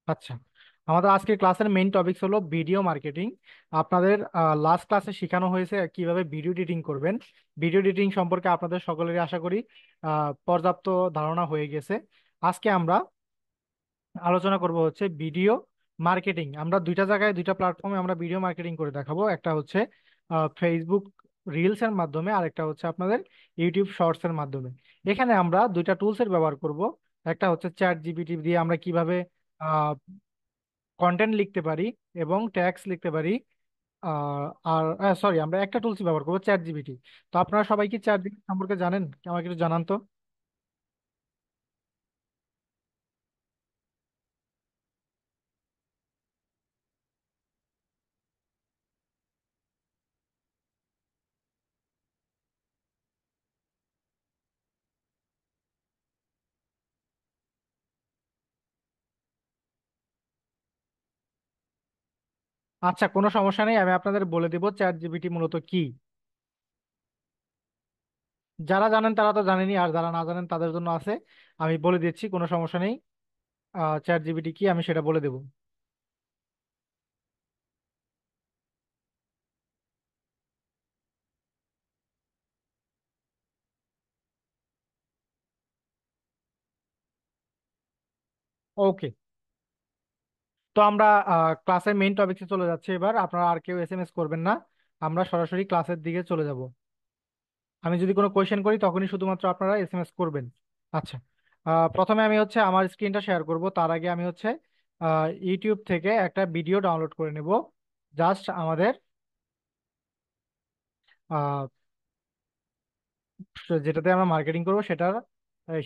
আচ্ছা, আমাদের আজকের ক্লাসের মেইন টপিকস হলো ভিডিও মার্কেটিং। আপনাদের লাস্ট ক্লাসে শেখানো হয়েছে কিভাবে ভিডিও এডিটিং করবেন। ভিডিও এডিটিং সম্পর্কে আপনাদের সকলেরই আশা করি পর্যাপ্ত ধারণা হয়ে গেছে। আজকে আমরা আলোচনা করব হচ্ছে ভিডিও মার্কেটিং। আমরা দুইটা জায়গায় দুইটা প্ল্যাটফর্মে আমরা ভিডিও মার্কেটিং করে দেখাবো। একটা হচ্ছে ফেসবুক রিলস এর মাধ্যমে, আর একটা হচ্ছে আপনাদের ইউটিউব শর্টস এর মাধ্যমে। এখানে আমরা দুইটা টুলস এর ব্যবহার করব। একটা হচ্ছে চ্যাট জিপিটি দিয়ে আমরা কিভাবে কন্টেন্ট লিখতে পারি এবং ট্যাগস লিখতে পারি। আর সরি, আমরা একটা টুলস ব্যবহার করবো, চ্যাট জিপিটি। তো আপনারা সবাই কি চ্যাট জিপিটি সম্পর্কে জানেন? আমাকে একটু জানান তো। আচ্ছা, কোনো সমস্যা নেই, আমি আপনাদের বলে দিব চ্যাট জিপিটি মূলত কি। যারা জানেন তারা তো জানেনই, আর যারা না জানেন তাদের জন্য আছে। আমি বলে দিচ্ছি, কোনো সমস্যা নেই। চ্যাট জিপিটি কি আমি সেটা বলে দেবো। ওকে, তো আমরা ক্লাসের মেইন টপিকে চলে যাচ্ছি এবার। আপনারা আর কেউ এসএমএস করবেন না, আমরা সরাসরি ক্লাসের দিকে চলে যাব। আমি যদি কোনো কোয়েশ্চেন করি তখনই শুধুমাত্র আপনারা এসএমএস করবেন। আচ্ছা, প্রথমে আমি হচ্ছে আমার স্ক্রিনটা শেয়ার করব। তার আগে আমি হচ্ছে ইউটিউব থেকে একটা ভিডিও ডাউনলোড করে নেব। জাস্ট আমাদের আহ, যেটাতে আমরা মার্কেটিং করব সেটার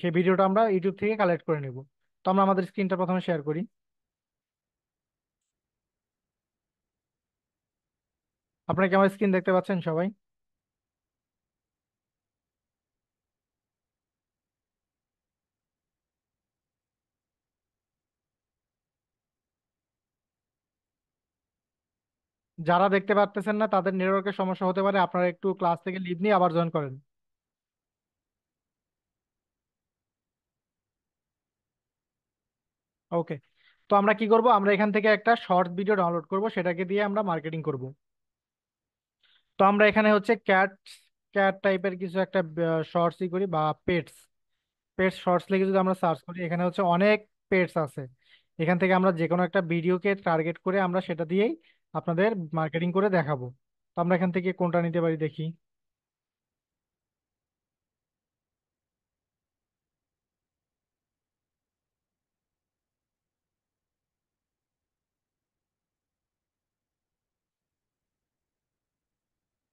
সেই ভিডিওটা আমরা ইউটিউব থেকে কালেক্ট করে নেব। তো আমরা আমাদের স্ক্রিনটা প্রথমে শেয়ার করি। আপনারা কি আমার স্ক্রিন দেখতে পাচ্ছেন সবাই? যারা দেখতে পারতেছেন না তাদের নেটওয়ার্কের সমস্যা হতে পারে, আপনারা একটু ক্লাস থেকে লিভ নিয়ে আবার জয়েন করেন। ওকে, তো আমরা কি করব, আমরা এখান থেকে একটা শর্ট ভিডিও ডাউনলোড করব, সেটাকে দিয়ে আমরা মার্কেটিং করব। তো আমরা এখানে হচ্ছে ক্যাট ক্যাট টাইপের কিছু একটা শর্টসই করি, বা পেটস পেটস শর্টস লিখে যদি আমরা সার্চ করি, এখানে হচ্ছে অনেক পেটস আছে। এখান থেকে আমরা যে কোনো একটা ভিডিওকে টার্গেট করে আমরা সেটা দিয়েই আপনাদের মার্কেটিং করে দেখাবো। তো আমরা এখান থেকে কোনটা নিতে পারি দেখি।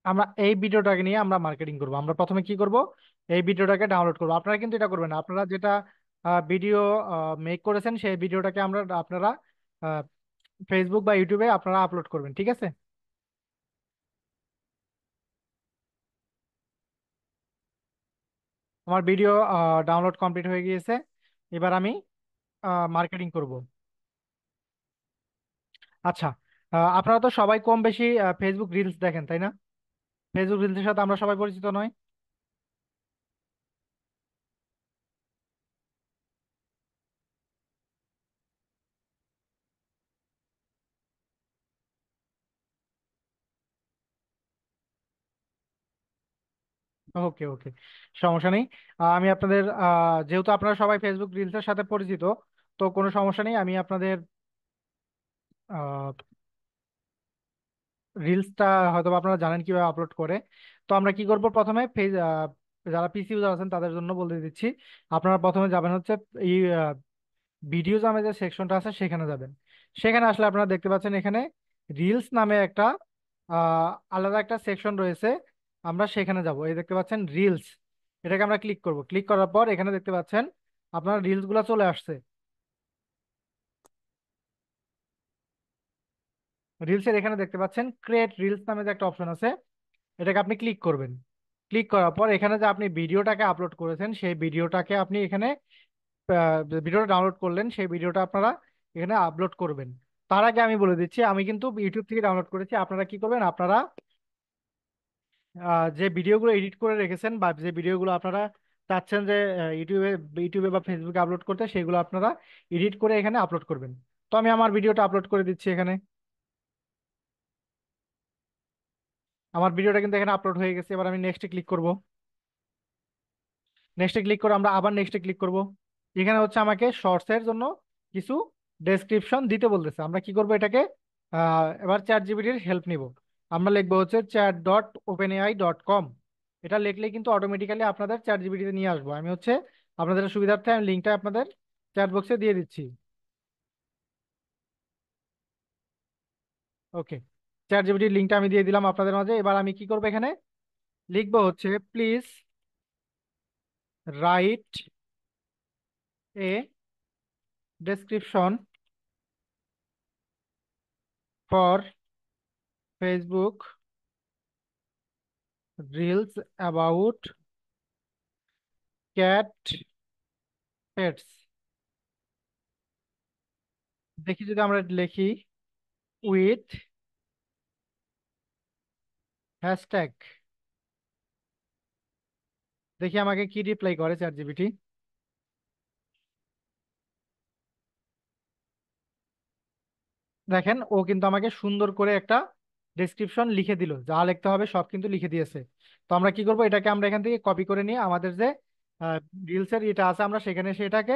আমরা এই ভিডিওটাকে নিয়ে আমরা মার্কেটিং করব। আমরা প্রথমে কি করব, এই ভিডিওটাকে ডাউনলোড করব। আপনারা কিন্তু এটা করবেন না, আপনারা যেটা ভিডিও মেক করেছেন সেই ভিডিওটাকে আপনারা ফেসবুক বা ইউটিউবে আপনারা আপলোড করবেন, ঠিক আছে? আমার ভিডিও ডাউনলোড কমপ্লিট হয়ে গিয়েছে। এবার আমি মার্কেটিং করব। আচ্ছা, আপনারা তো সবাই কম বেশি ফেসবুক রিলস দেখেন, তাই না? ফেসবুক রিলসের সাথে আমরা সবাই পরিচিত নয়? ওকে ওকে, সমস্যা নেই। আমি আপনাদের যেহেতু আপনারা সবাই ফেসবুক রিলসের সাথে পরিচিত, তো কোনো সমস্যা নেই। আমি আপনাদের রিলসটা হয়তো বা আপনারা জানেন কিভাবে আপলোড করে। তো আমরা কি করব, প্রথমে যারা পিসি ইউজার আছেন তাদের জন্য বলে দিচ্ছি। আপনারা প্রথমে যাবেন হচ্ছে এই ভিডিওস নামে যে সেকশনটা আছে সেখানে যাবেন। সেখানে আসলে আপনারা দেখতে পাচ্ছেন এখানে রিলস নামে একটা আলাদা একটা সেকশন রয়েছে। আমরা সেখানে যাব, এই দেখতে পাচ্ছেন রিলস। এটাকে আমরা ক্লিক করব। ক্লিক করার পর এখানে দেখতে পাচ্ছেন আপনার রিলস গুলা চলে আসছে। রিলসের এখানে দেখতে পাচ্ছেন ক্রিয়েট রিলস নামে যে একটা অপশন আছে, এটাকে আপনি ক্লিক করবেন। ক্লিক করার পর এখানে যে আপনি ভিডিওটাকে আপলোড করেছেন সেই ভিডিওটাকে আপনি এখানে যে ভিডিওটা ডাউনলোড করলেন সেই ভিডিওটা আপনারা এখানে আপলোড করবেন। তার আগে আমি বলে দিচ্ছি, আমি কিন্তু ইউটিউব থেকে ডাউনলোড করেছি। আপনারা কি করবেন, আপনারা যে ভিডিওগুলো এডিট করে রেখেছেন বা যে ভিডিওগুলো আপনারা চাচ্ছেন যে ইউটিউবে ইউটিউবে বা ফেসবুকে আপলোড করতে, সেগুলো আপনারা এডিট করে এখানে আপলোড করবেন। তো আমি আমার ভিডিওটা আপলোড করে দিচ্ছি এখানে। আমার ভিডিওটা কিন্তু এখানে আপলোড হয়ে গেছে। এবার আমি নেক্সটে ক্লিক করব। নেক্সটে ক্লিক করে আমরা আবার নেক্সটে ক্লিক করব। এখানে হচ্ছে আমাকে শর্টস এর জন্য কিছু ডেসক্রিপশন দিতে বলতেছে। আমরা কি করব এটাকে, এবার চ্যাট জিপিটির হেল্প নিব। আমরা লিখবো হচ্ছে chat.openai.com। এটা লিখলে কিন্তু অটোমেটিক্যালি আপনাদের চ্যাট জিপিটিতে নিয়ে আসবো। আমি হচ্ছে আপনাদের সুবিধার্থে আমি লিঙ্কটা আপনাদের চ্যাট বক্সে দিয়ে দিচ্ছি। ওকে, চ্যাট জিপিটির লিঙ্কটা আমি দিয়ে দিলাম আপনাদের মাঝে। এবার আমি কি করবো, এখানে লিখবো হচ্ছে please write a description for Facebook reels about cat pets. দেখি যদি আমরা লিখি উইথ হ্যাশট্যাগ, দেখি আমাকে কি রিপ্লাই করে চ্যাট জিপিটি। দেখেন ও কিন্তু আমাকে সুন্দর করে একটা ডেসক্রিপশন লিখে দিল, যা লিখতে হবে সব কিন্তু লিখে দিয়েছে। তো আমরা কি করব, এটাকে আমরা এখান থেকে কপি করে নিয়ে আমাদের যে রিলসের এটা আছে আমরা সেখানে সেটাকে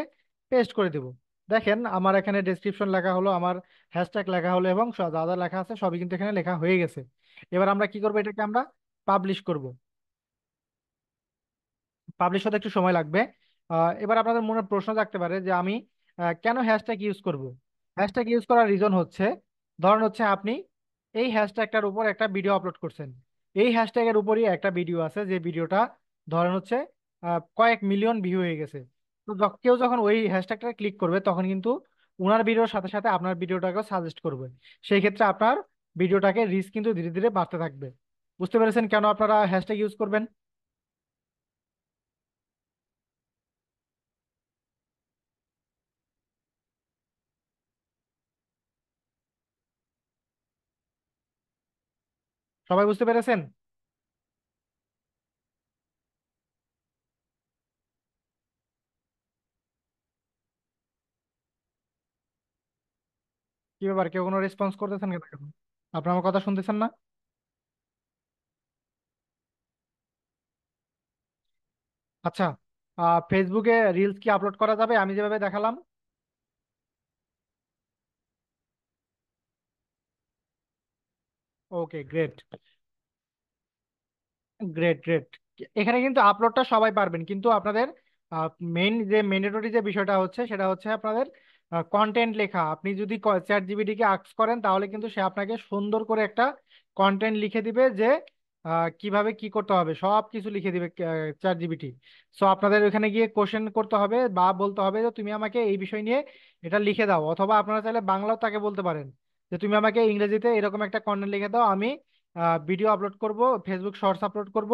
পেস্ট করে দেব। দেখেন আমার এখানে ডেসক্রিপশন লেখা হলো, আমার হ্যাশট্যাগ লেখা হলো, এবং যা যা লেখা আছে সবই কিন্তু এখানে লেখা হয়ে গেছে। এবার আমরা কি করব, এটাকে আমরা পাবলিশ করব। পাবলিশ হতে একটু সময় লাগবে। এবার আপনাদের মনে প্রশ্ন থাকতে পারে যে আমি কেন হ্যাশট্যাগ ইউজ করব। হ্যাশট্যাগ ইউজ করার রিজন হচ্ছে, ধরুন হচ্ছে আপনি এই হ্যাশট্যাগটার উপর একটা ভিডিও আপলোড করছেন। এই হ্যাশট্যাগের উপরই একটা ভিডিও আছে, যে ভিডিওটা ধরেন হচ্ছে কয়েক মিলিয়ন ভিউ হয়ে গেছে। তো কেউ যখন ওই হ্যাশট্যাগটা ক্লিক করবে তখন কিন্তু ওনার ভিডিওর সাথে সাথে আপনার ভিডিওটাকেও সাজেস্ট করবে। সেই ক্ষেত্রে আপনার ভিডিওটাকে রিচ কিন্তু ধীরে ধীরে বাড়তে থাকবে। বুঝতে পেরেছেন কেন আপনারা হ্যাশট্যাগ ইউজ করবেন? সবাই বুঝতে পেরেছেন? কি ব্যাপার, কেউ কোনো রেসপন্স করতেছেন কেন এখন? আপনার আমার কথা শুনতেছেন না? আচ্ছা, ফেসবুকে রিলস কি আপলোড করা যাবে আমি যেভাবে দেখালাম? ওকে, গ্রেট। Great great. এখানে কিন্তু আপলোডটা সবাই পারবেন, কিন্তু আপনাদের মেইন যে ম্যান্ডেটরি যে বিষয়টা হচ্ছে সেটা হচ্ছে আপনাদের কন্টেন্ট লেখা। আপনি যদি চ্যাট জিপিটি কে আস্ক করেন তাহলে কিন্তু সে আপনাকে সুন্দর করে একটা কন্টেন্ট লিখে দিবে, যে কিভাবে কি করতে হবে সব কিছু লিখে দিবে চ্যাট জিপিটি। সো আপনাদের ওখানে গিয়ে কোশ্চেন করতে হবে বা বলতে হবে যে তুমি আমাকে এই বিষয় নিয়ে এটা লিখে দাও, অথবা আপনারা চাইলে বাংলাও তাকে বলতে পারেন যে তুমি আমাকে ইংরেজিতে এরকম একটা কন্টেন্ট লিখে দাও, আমি ভিডিও আপলোড করব, ফেসবুক শর্টস আপলোড করব,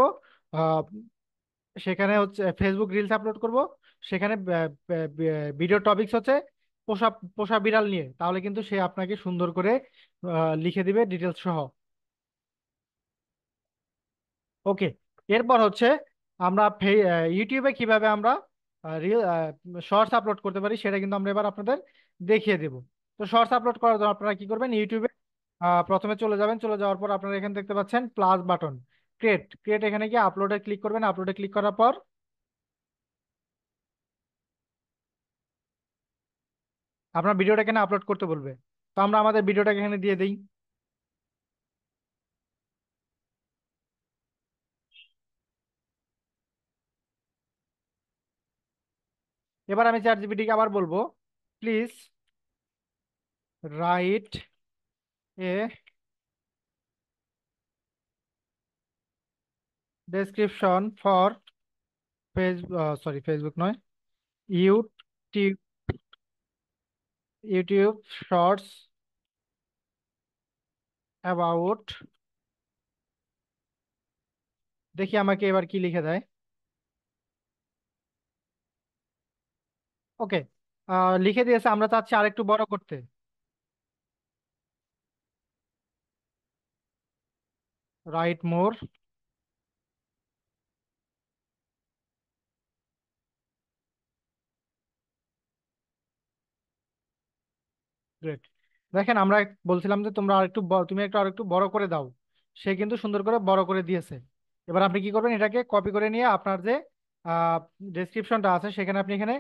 আহ, সেখানে হচ্ছে ফেসবুক রিলস আপলোড করব, সেখানে ভিডিও টপিকস হচ্ছে পোষা পোষা বিড়াল নিয়ে। তাহলে কিন্তু সে আপনাকে সুন্দর করে লিখে দিবে ডিটেলস সহ। ওকে, এরপর হচ্ছে আমরা ইউটিউবে কিভাবে আমরা রিল শর্টস আপলোড করতে পারি সেটা কিন্তু আমরা এবার আপনাদের দেখিয়ে দেব। তো শর্টস আপলোড করার জন্য আপনারা কি করবেন, ইউটিউবে প্রথমে চলে যাবেন। চলে যাওয়ার পর আপনারা এখানে দেখতে পাচ্ছেন প্লাস বাটন, ক্রিয়েট ক্রিয়েট, এখানে গিয়ে আপলোডে ক্লিক করবেন। আপলোডে ক্লিক করার পর আপনার ভিডিওটা এখানে আপলোড করতে বলবে। তো আমরা আমাদের ভিডিওটাকে এখানে দিয়ে দিই। এবার আমি চ্যাট জিপিটিকে আবার বলবো please write a description for Facebook নয়, ইউটিউব ইউটিউব শর্টস অ্যাবাউট। দেখি আমাকে এবার কি লিখে দেয়। ওকে, লিখে দিয়েছে। আমরা চাচ্ছি আরেকটু বড় করতে। রাইট মোর। গ্রেট। দেখেন আমরা বলছিলাম যে তোমরা আরেকটু তুমি একটু আরেকটু বড় করে দাও, সে কিন্তু সুন্দর করে বড় করে দিয়েছে। এবার আপনি কি করবেন, এটাকে কপি করে নিয়ে আপনার যে ডেসক্রিপশনটা আছে সেখানে আপনি এখানে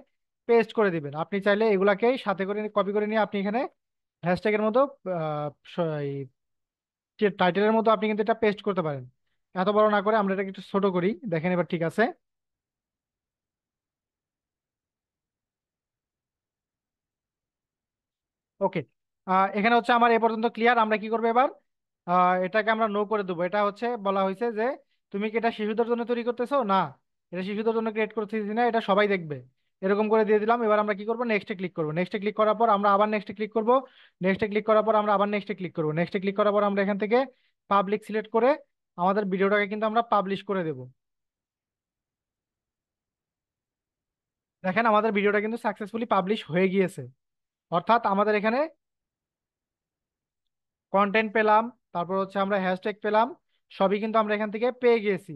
পেস্ট করে দিবেন। আপনি চাইলে এগুলাকেই সাথে করে কপি করে নিয়ে আপনি এখানে হ্যাশট্যাগের মতো টাইটেলের মতো আপনি কিন্তু এটা পেস্ট করতে পারেন। এত বড় না করে আমরা এটাকে একটু ছোট করি, দেখেন এবার ঠিক আছে। ওকে, এখানে হচ্ছে আমার এ পর্যন্ত ক্লিয়ার। আমরা কি করবো এবার, এটাকে আমরা নো করে দেবো। এটা হচ্ছে বলা হয়েছে যে তুমি কি এটা শিশুদের জন্য তৈরি করতেছো না, এটা শিশুদের জন্য ক্রিয়েট করতেছি না, এটা সবাই দেখবে, এরকম করে দিয়ে দিলাম। এবার আমরা কি করবো, নেক্সটে ক্লিক করবো। নেক্সটে ক্লিক করার পর আমরা আবার নেক্সটে ক্লিক করবো। নেক্সটে ক্লিক করার পর আমরা আবার নেক্সটে ক্লিক করবো। নেক্সটে ক্লিক করার পর আমরা এখান থেকে পাবলিক সিলেক্ট করে আমাদের ভিডিওটাকে কিন্তু আমরা পাবলিশ করে দেবো। দেখেন আমাদের ভিডিওটা কিন্তু সাকসেসফুলি পাবলিশ হয়ে গিয়েছে। অর্থাৎ আমাদের এখানে কন্টেন্ট পেলাম, তারপর হচ্ছে আমরা হ্যাশট্যাগ পেলাম, সবই কিন্তু আমরা এখান থেকে পেয়ে গিয়েছি।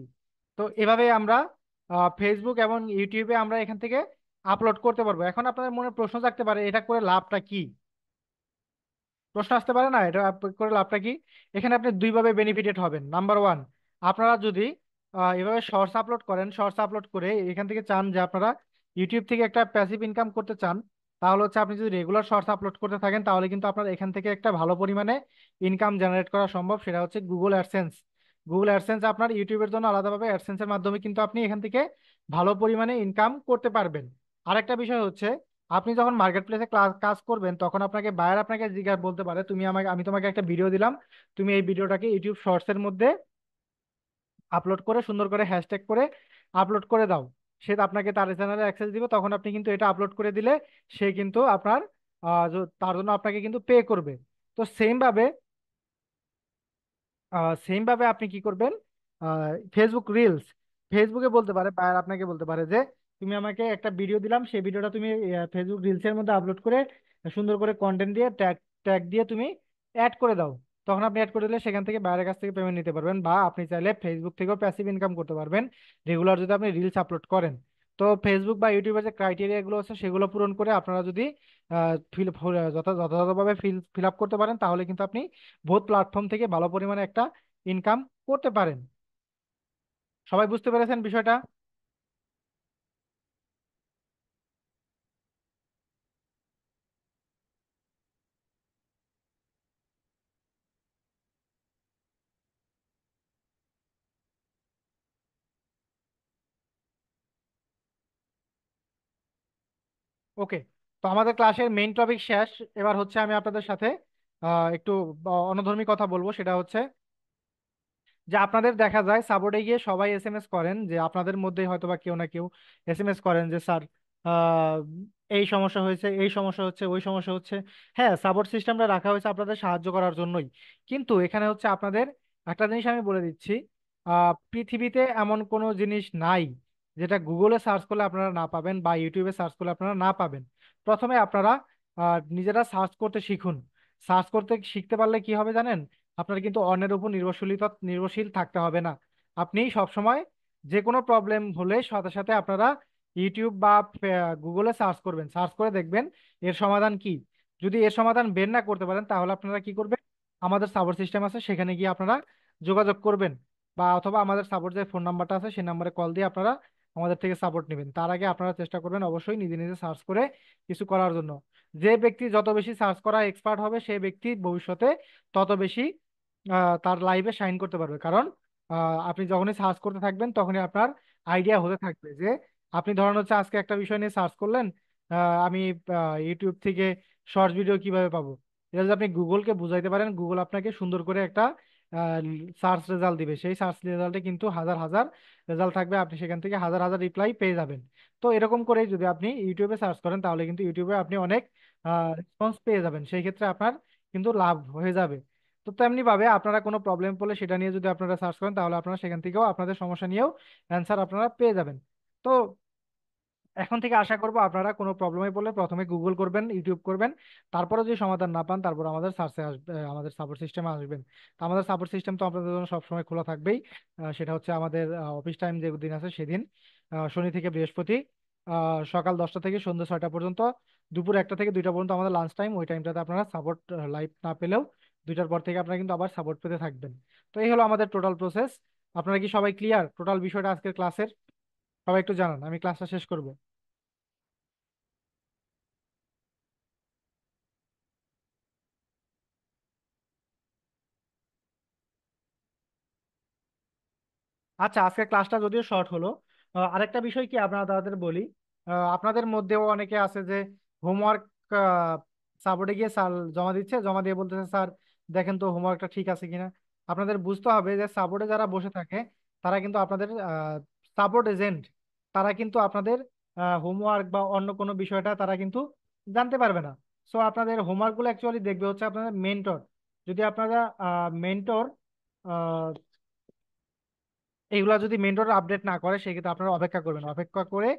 তো এভাবে আমরা ফেসবুক এবং ইউটিউবে আমরা এখান থেকে আপলোড করতে পারবো। এখন আপনাদের মনে প্রশ্ন থাকতে পারে এটা করে লাভটা কি, প্রশ্ন আসতে পারে না এটা করে লাভটা কি। এখানে আপনি দুইভাবে বেনিফিটেড হবেন। নাম্বার ওয়ান, আপনারা যদি এভাবে শর্টস আপলোড করেন, শর্টস আপলোড করে এখান থেকে চান যে আপনারা ইউটিউব থেকে একটা প্যাসিভ ইনকাম করতে চান, তাহলে হচ্ছে আপনি যদি রেগুলার শর্টস আপলোড করতে থাকেন তাহলে কিন্তু আপনার এখান থেকে একটা ভালো পরিমাণে ইনকাম জেনারেট করা সম্ভব। সেটা হচ্ছে গুগল অ্যাডসেন্স। গুগল অ্যাডসেন্স আপনার ইউটিউবের জন্য আলাদাভাবে অ্যাডসেন্সের মাধ্যমে কিন্তু আপনি এখান থেকে ভালো পরিমাণে ইনকাম করতে পারবেন। আরেকটা বিষয় হচ্ছে, আপনি যখন মার্কেট প্লেসে কাজ করবেন তখন আপনাকে বায়ার আপনাকে জিজ্ঞাসা বলতে পারে, তুমি আমাকে, আমি তোমাকে একটা ভিডিও দিলাম, তুমি এই ভিডিওটাকে ইউটিউব শর্টস এর মধ্যে আপলোড করে সুন্দর করে হ্যাশট্যাগ করে আপলোড করে দাও। সে আপনাকে তার চ্যানেলে অ্যাক্সেস দিবে, তখন আপনি কিন্তু এটা আপলোড করে দিলে সে কিন্তু আপনার তার জন্য আপনাকে কিন্তু পে করবে। তো সেম ভাবে আপনি কি করবেন, ফেসবুক রিলস, ফেসবুকে বলতে পারে বায়ার আপনাকে বলতে পারে যে তুমি আমাকে একটা ভিডিও দিলাম, সেই ভিডিওটা তুমি ফেসবুক রিলস এর মধ্যে আপলোড করে সুন্দর করে কন্টেন্ট দিয়ে ট্যাগ ট্যাগ দিয়ে তুমি অ্যাড করে দাও। তখন আপনি অ্যাড করে দিলে সেখান থেকে বায়ারের কাছ থেকে পেমেন্ট নিতে পারবেন, বা আপনি চাইলে ফেসবুক থেকেও প্যাসিভ ইনকাম করতে পারবেন রেগুলার যদি আপনি রিলস আপলোড করেন। তো ফেসবুক বা ইউটিউবের যে ক্রাইটেরিয়া গুলো আছে সেগুলো পূরণ করে আপনারা যদি যথাযথভাবে ফিল আপ করতে পারেন তাহলে কিন্তু আপনি বহুত প্ল্যাটফর্ম থেকে ভালো পরিমাণে একটা ইনকাম করতে পারেন। সবাই বুঝতে পেরেছেন বিষয়টা? ওকে, তো আমাদের ক্লাসের মেইন টপিক শেষ। এবার হচ্ছে আমি আপনাদের সাথে একটু অনধর্মী কথা বলবো। সেটা হচ্ছে যে আপনাদের দেখা যায় সাপোর্টে গিয়ে সবাই এসএমএস করেন, যে আপনাদের মধ্যে হয়তো বা কেউ না কেউ এসএমএস করেন যে স্যার আহ, এই সমস্যা হয়েছে, এই সমস্যা হচ্ছে, ওই সমস্যা হচ্ছে। হ্যাঁ, সাপোর্ট সিস্টেমটা রাখা হয়েছে আপনাদের সাহায্য করার জন্যই। কিন্তু এখানে হচ্ছে আপনাদের একটা জিনিস আমি বলে দিচ্ছি, পৃথিবীতে এমন কোনো জিনিস নাই যেটা গুগলে সার্চ করলে আপনারা না পাবেন বা ইউটিউবে সার্চ করলে আপনারা না পাবেন। প্রথমে আপনারা নিজেরা সার্চ করতে শিখুন। সার্চ করতে শিখতে পারলে কি হবে জানেন, আপনার কিন্তু অন্যের উপর নির্ভরশীল থাকতে হবে না। আপনি সবসময় যে কোনো প্রবলেম হলে সাথে সাথে আপনারা ইউটিউব বা গুগলে সার্চ করবেন, সার্চ করে দেখবেন এর সমাধান কি। যদি এর সমাধান বের না করতে পারেন তাহলে আপনারা কি করবেন, আমাদের সাপোর্ট সিস্টেম আছে সেখানে গিয়ে আপনারা যোগাযোগ করবেন, বা অথবা আমাদের সাপোর্ট যে ফোন নাম্বারটা আছে সেই নাম্বারে কল দিয়ে আপনারা আমাদের থেকে সাপোর্ট নেবেন। তার আগে আপনারা চেষ্টা করবেন অবশ্যই নিজে নিজে সার্চ করে কিছু করার জন্য। যে ব্যক্তি যত বেশি সার্চ করা এক্সপার্ট হবে সেই ব্যক্তি ভবিষ্যতে তত বেশি তার লাইভে শাইন করতে পারবে। কারণ আপনি যখনই সার্চ করতে থাকবেন তখনই আপনার আইডিয়া হতে থাকবে যে আপনি ধরেন হচ্ছে আজকে একটা বিষয় নিয়ে সার্চ করলেন, আমি ইউটিউব থেকে শর্টস ভিডিও কিভাবে পাবো, এটা যদি আপনি গুগলকে বুঝাইতে পারেন গুগল আপনাকে সুন্দর করে একটা সার্চ রেজাল্ট দিবে। সেই সার্চ রেজাল্টে কিন্তু হাজার হাজার রেজাল্ট থাকবে, আপনি সেখান থেকে হাজার হাজার রিপ্লাই পেয়ে যাবেন। তো এরকম করে যদি আপনি ইউটিউবে সার্চ করেন তাহলে কিন্তু ইউটিউবে আপনি অনেক রেসপন্স পেয়ে যাবেন, সেই ক্ষেত্রে আপনার কিন্তু লাভ হয়ে যাবে। তো তেমনি ভাবে আপনারা কোনো প্রবলেম পড়লে সেটা নিয়ে যদি আপনারা সার্চ করেন তাহলে আপনারা সেখান থেকেও আপনাদের সমস্যা নিয়েও অ্যান্সার আপনারা পেয়ে যাবেন। তো এখন থেকে আশা করবো আপনারা কোনো প্রবলেমে পড়লে প্রথমে গুগল করবেন, ইউটিউব করবেন, তারপরে যদি সমাধান না পান তারপর আমাদের সার্চে আসবে, আমাদের সাপোর্ট সিস্টেমে আসবেন। তো আমাদের সাপোর্ট সিস্টেম তো আপনাদের জন্য সবসময় খোলা থাকবেই। সেটা হচ্ছে আমাদের অফিস টাইম যে দিন আছে সেদিন, শনি থেকে বৃহস্পতি সকাল 10টা থেকে সন্ধ্যা 6টা পর্যন্ত, দুপুর 1টা থেকে 2টা পর্যন্ত আমাদের লাঞ্চ টাইম। ওই টাইমটাতে আপনারা সাপোর্ট লাইভ না পেলেও 2টার পর থেকে আপনারা কিন্তু আবার সাপোর্ট পেতে থাকবেন। তো এই হলো আমাদের টোটাল প্রসেস। আপনারা কি সবাই ক্লিয়ার টোটাল বিষয়টা আজকের ক্লাসের? সবাই একটু জানান, আমি ক্লাসটা শেষ করব। আচ্ছা, আজকের ক্লাসটা যদিও শর্ট হলো, আরেকটা বিষয় কি আপনারা তাদের বলি, আপনাদের মধ্যেও অনেকে আছে যে হোমওয়ার্ক সাপোর্টে গিয়ে স্যার জমা দিচ্ছে, জমা দিয়ে বলতেছে স্যার দেখেন তো হোমওয়ার্কটা ঠিক আছে কিনা। আপনাদের বুঝতে হবে যে সাপোর্টে যারা বসে থাকে তারা কিন্তু আপনাদের সাপোর্ট এজেন্ট, তারা কিন্তু আপনাদের হোমওয়ার্ক বা অন্য কোনো বিষয়টা তারা কিন্তু জানতে পারবে না। সো আপনাদের হোমওয়ার্কগুলো অ্যাকচুয়ালি দেখবে হচ্ছে আপনাদের মেন্টর। যদি আপনারা মেন্টর এইগুলা যদি মেন্টর আপডেট না করে সেক্ষেত্রে আপনারা অপেক্ষা করবেন, অপেক্ষা করে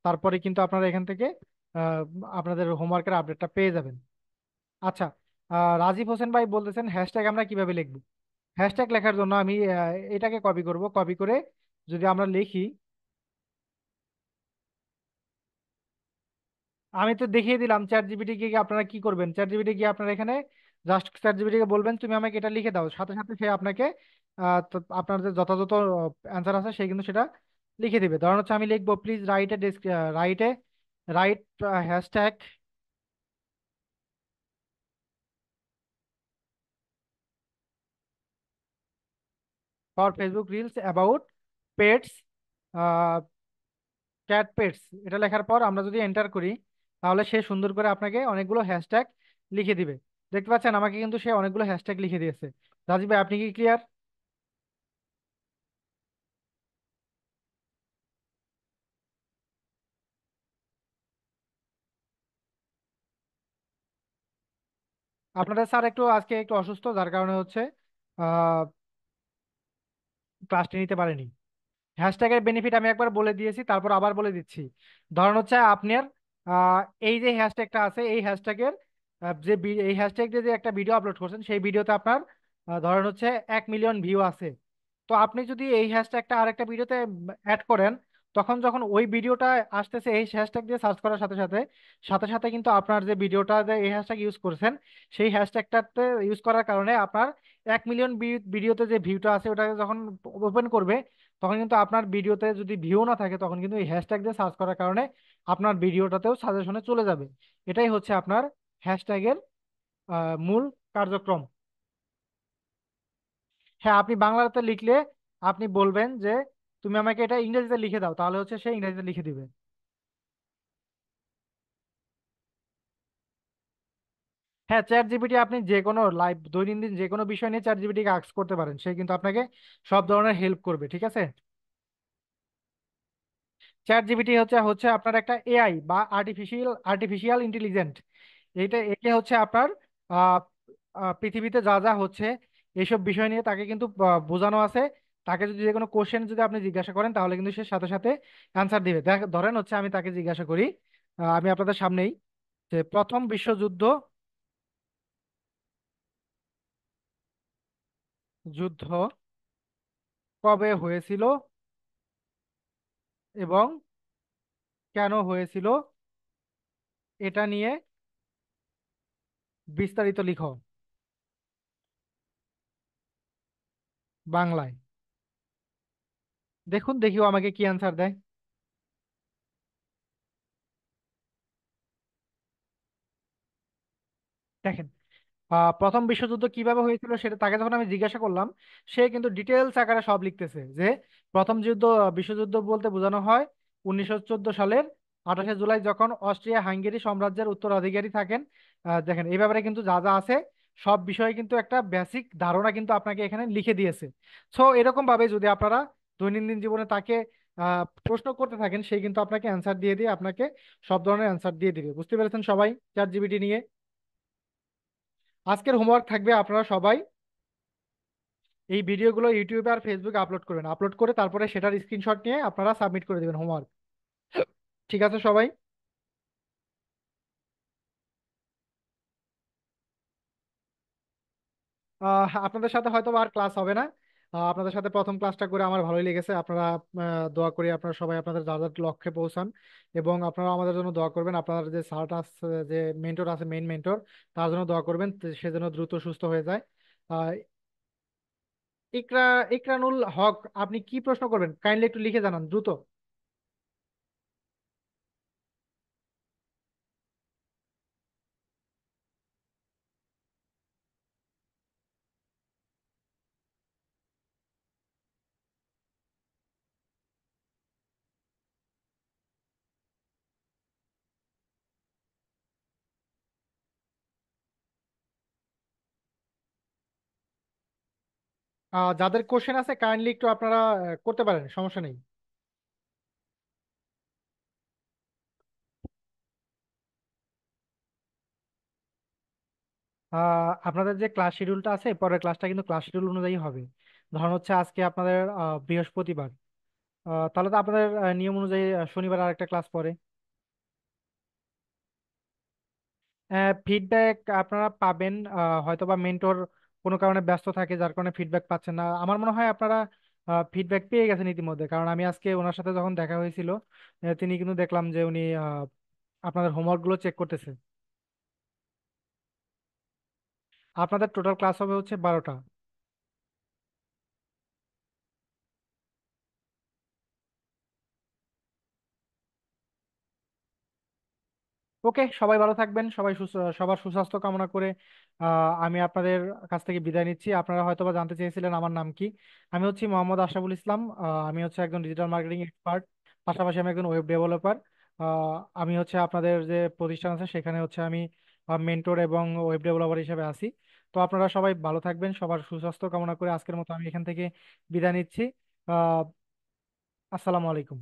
তারপরে কিন্তু আপনারা এখান থেকে আহ, আপনাদের হোমওয়ার্কের আপডেটটা পেয়ে যাবেন। আচ্ছা, রাজীব হোসেন ভাই বলতেছেন হ্যাশট্যাগ আমরা কিভাবে লিখব। হ্যাশট্যাগ লেখার জন্য আমি এটাকে কপি করব, কপি করে যদি আমরা লিখি, আমি তো দেখিয়ে দিলাম চ্যাট জিপিটি কে আপনারা কি করবেন। চ্যাট জিপিটি গিয়ে আপনারা এখানে জাস্ট চ্যাট জিপিটি কে বলবেন তুমি আমাকে এটা লিখে দাও, সাথে সাথে সে আপনাকে তো আপনার যে যথাযথ অ্যান্সার আছে সে কিন্তু সেটা লিখে দিবে। ধরুন হচ্ছে আমি লিখবো please write a write a right hashtag for Facebook reels about pets, cat pets. এটা লেখার পর আমরা যদি এন্টার করি তাহলে সে সুন্দর করে আপনাকে অনেকগুলো হ্যাশট্যাগ লিখে দিবে। দেখতে পাচ্ছেন আমাকে কিন্তু সে অনেকগুলো হ্যাশট্যাগ লিখে দিয়েছে। রাজীব ভাই আপনি কি ক্লিয়ার? আপনাদের স্যার একটু আজকে একটু অসুস্থ, যার কারণে হচ্ছে আহ ক্লাসটি নিতে পারেনি। হ্যাশট্যাগের বেনিফিট আমি একবার বলে দিয়েছি, তারপর আবার বলে দিচ্ছি। ধরুন হচ্ছে আপনার আহ, এই যে হ্যাশট্যাগটা আছে এই হ্যাশট্যাগের এই হ্যাশট্যাগ দিয়ে যে একটা ভিডিও আপলোড করছেন সেই ভিডিওতে আপনার ধরেন হচ্ছে 1 মিলিয়ন ভিউ আছে। তো আপনি যদি এই হ্যাশট্যাগটা আরেকটা ভিডিওতে অ্যাড করেন, তখন যখন ওই ভিডিওটা আসতেছে এই হ্যাশট্যাগ দিয়ে সার্চ করার সাথে সাথে সাথে সাথে কিন্তু আপনার যে ভিডিওটা যে এই হ্যাশট্যাগ ইউজ করছেন সেই হ্যাশট্যাগটাতে ইউজ করার কারণে আপনার 1 মিলিয়ন ভিডিওতে যে ভিউটা আছে ওটাকে যখন ওপেন করবে তখন কিন্তু আপনার ভিডিওতে যদি ভিউ না থাকে তখন কিন্তু এই হ্যাশট্যাগ দিয়ে সার্চ করার কারণে আপনার ভিডিওটাতেও সাজেশনে চলে যাবে। এটাই হচ্ছে আপনার হ্যাশট্যাগের মূল কার্যক্রম। হ্যাঁ, আপনি বাংলাতে লিখলে আপনি বলবেন যে তুমি আমাকে এটা ইংরেজিতে লিখে দাও, তাহলে হচ্ছে সে ইংরেজিতে লিখে দিবে। হ্যাঁ, চ্যাট জিপিটি আপনি যে কোনো লাইভ দৈনন্দিন যে কোনো বিষয় নিয়ে চ্যাট জিপিটিকে আস্ক করতে পারেন, সে কিন্তু আপনাকে সব ধরনের হেল্প করবে, ঠিক আছে। চ্যাট জিপিটি হচ্ছে হচ্ছে আপনার একটা এআই বা আর্টিফিশিয়াল আর্টিফিশিয়াল ইন্টেলিজেন্ট। এইটা একে হচ্ছে আপনার আহ, পৃথিবীতে যা যা হচ্ছে এইসব বিষয় নিয়ে তাকে কিন্তু বোঝানো আছে। তাকে যদি যে কোনো কোশ্চেন যদি আপনি জিজ্ঞাসা করেন তাহলে কিন্তু সে সাথে সাথে অ্যান্সার দিবে। ধরেন হচ্ছে আমি তাকে জিজ্ঞাসা করি, আমি আপনাদের সামনেই, যে প্রথম বিশ্বযুদ্ধ যুদ্ধ কবে হয়েছিল এবং কেন হয়েছিল এটা নিয়ে বিস্তারিত লিখো বাংলায়। দেখুন দেখিও আমাকে কি অ্যান্সার দেয়। দেখেন, প্রথম বিশ্বযুদ্ধ কিভাবে হয়েছিল সেটা তাকে যখন আমি জিজ্ঞাসা করলাম, সে কিন্তু ডিটেলস আকারে সব লিখতেছে যে প্রথম বিশ্বযুদ্ধ বলতে বোঝানো হয় 1914 সালের 28শে জুলাই, যখন অস্ট্রিয়া হাঙ্গেরি সাম্রাজ্যের উত্তরাধিকারী থাকেন। দেখেন এই ব্যাপারে কিন্তু যা যা আছে সব বিষয়ে কিন্তু একটা বেসিক ধারণা কিন্তু আপনাকে এখানে লিখে দিয়েছে। সো এরকম ভাবে যদি আপনারা দৈনন্দিন জীবনে তাকে প্রশ্ন করতে থাকেন সে কিন্তু আপনাকে অ্যান্সার দিয়ে দিয়ে আপনাকে সব ধরনের অ্যান্সার দিয়ে দিবে। বুঝতে পেরেছেন সবাই চ্যাট জিপিটি নিয়ে? আজকের হোমওয়ার্ক থাকবে আপনারা সবাই এই ভিডিওগুলো ইউটিউবে আর ফেসবুকে আপলোড করবেন, আপলোড করে তারপরে সেটার স্ক্রিনশট নিয়ে আপনারা সাবমিট করে দেবেন হোমওয়ার্ক। ঠিক আছে সবাই? আপনাদের সাথে হয়তো আর ক্লাস হবে না। আপনাদের সাথে প্রথম ক্লাসটা করে আমার ভালোই লেগেছে। আপনারা দোয়া করি আপনারা সবাই আপনাদের যার যার লক্ষ্যে পৌঁছান, এবং আপনারা আমাদের জন্য দোয়া করবেন। আপনার যে স্যার আছে, যে মেন্টর আছে, মেইন মেন্টর, তার জন্য দোয়া করবেন, সে যেন দ্রুত সুস্থ হয়ে যায়। আহ, ইকরা ইকরানুল হক, আপনি কি প্রশ্ন করবেন কাইন্ডলি একটু লিখে জানান দ্রুত। যাদের কোশ্চেন আছে কাইন্ডলি একটু আপনারা করতে পারেন, সমস্যা নেই। আপনাদের যে ক্লাস শিডিউলটা আছে, পরের ক্লাসটা কিন্তু ক্লাস শিডিউল অনুযায়ী হবে। ধরুন হচ্ছে আজকে আপনাদের বৃহস্পতিবার, তাহলে তো আপনাদের নিয়ম অনুযায়ী শনিবার আরেকটা ক্লাস পরে। ফিডব্যাক আপনারা পাবেন, হয়তোবা মেন্টর কোনো কারণে ব্যস্ত থাকে যার কারণে ফিডব্যাক পাচ্ছেন না। আমার মনে হয় আপনারা ফিডব্যাক পেয়ে গেছেন ইতিমধ্যে, কারণ আমি আজকে ওনার সাথে যখন দেখা হয়েছিল, তিনি কিন্তু দেখলাম যে উনি আপনাদের হোমওয়ার্কগুলো চেক করতেছে। আপনাদের টোটাল ক্লাস হবে হচ্ছে 12টা। ওকে, সবাই ভালো থাকবেন, সবার সুস্বাস্থ্য কামনা করে আমি আপনাদের কাছ থেকে বিদায় নিচ্ছি। আপনারা হয়তোবা জানতে চেয়েছিলেন আমার নাম কি। আমি হচ্ছি মোহাম্মদ আশরাফুল ইসলাম। আমি হচ্ছে একজন ডিজিটাল মার্কেটিং এক্সপার্ট, পাশাপাশি আমি একজন ওয়েব ডেভেলপার। আমি হচ্ছে আপনাদের যে প্রতিষ্ঠান আছে সেখানে হচ্ছে আমি মেন্টর এবং ওয়েব ডেভেলপার হিসেবে আছি। তো আপনারা সবাই ভালো থাকবেন, সবার সুস্বাস্থ্য কামনা করে আজকের মতো আমি এখান থেকে বিদায় নিচ্ছি। আহ আসসালামু আলাইকুম।